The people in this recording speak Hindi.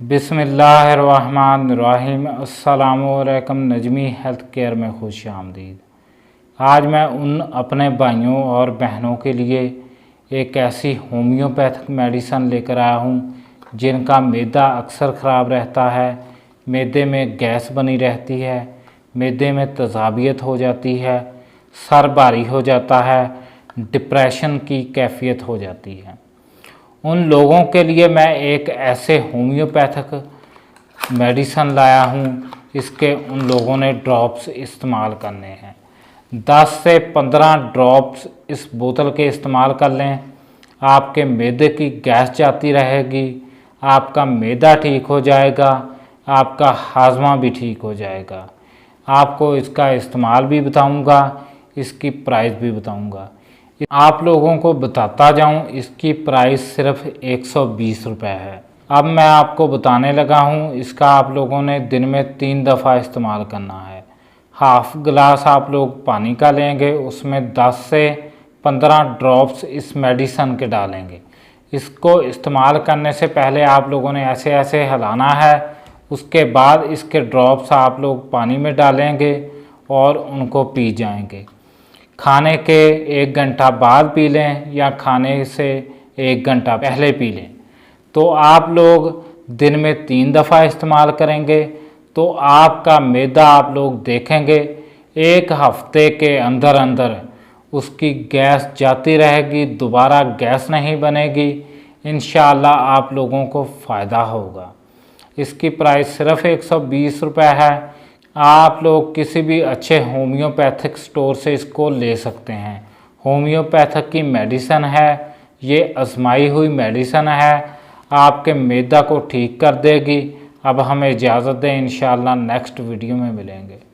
बिस्मिल्लाहिर्रहमानिर्रहीम। अस्सलामुअलैकुम। नजमी हेल्थ केयर में खुश आमदीद। आज मैं उन अपने भाइयों और बहनों के लिए एक ऐसी होम्योपैथिक मेडिसन लेकर आया हूँ जिनका मैदा अक्सर ख़राब रहता है, मैदे में गैस बनी रहती है, मैदे में तेज़ाबियत हो जाती है, सर भारी हो जाता है, डिप्रेशन की कैफियत हो जाती है। उन लोगों के लिए मैं एक ऐसे होम्योपैथिक मेडिसन लाया हूँ। इसके उन लोगों ने ड्रॉप्स इस्तेमाल करने हैं। 10 से 15 ड्रॉप्स इस बोतल के इस्तेमाल कर लें। आपके मैदे की गैस जाती रहेगी, आपका मैदा ठीक हो जाएगा, आपका हाजमा भी ठीक हो जाएगा। आपको इसका इस्तेमाल भी बताऊंगा, इसकी प्राइस भी बताऊंगा। आप लोगों को बताता जाऊं, इसकी प्राइस सिर्फ 120 रुपये है। अब मैं आपको बताने लगा हूं, इसका आप लोगों ने दिन में 3 दफ़ा इस्तेमाल करना है। हाफ गिलास आप लोग पानी का लेंगे, उसमें 10 से 15 ड्रॉप्स इस मेडिसन के डालेंगे। इसको इस्तेमाल करने से पहले आप लोगों ने ऐसे ऐसे हिलाना है। उसके बाद इसके ड्रॉप्स आप लोग पानी में डालेंगे और उनको पी जाएंगे। खाने के 1 घंटा बाद पी लें या खाने से 1 घंटा पहले पी लें। तो आप लोग दिन में 3 दफ़ा इस्तेमाल करेंगे तो आपका मैदा आप लोग देखेंगे 1 हफ्ते के अंदर अंदर उसकी गैस जाती रहेगी, दोबारा गैस नहीं बनेगी। इंशाअल्लाह आप लोगों को फ़ायदा होगा। इसकी प्राइस सिर्फ 120 रुपये है। आप लोग किसी भी अच्छे होम्योपैथिक स्टोर से इसको ले सकते हैं। होम्योपैथिक की मेडिसन है, ये आजमाई हुई मेडिसन है, आपके मैदा को ठीक कर देगी। अब हमें इजाज़त दें, इंशाअल्लाह नेक्स्ट वीडियो में मिलेंगे।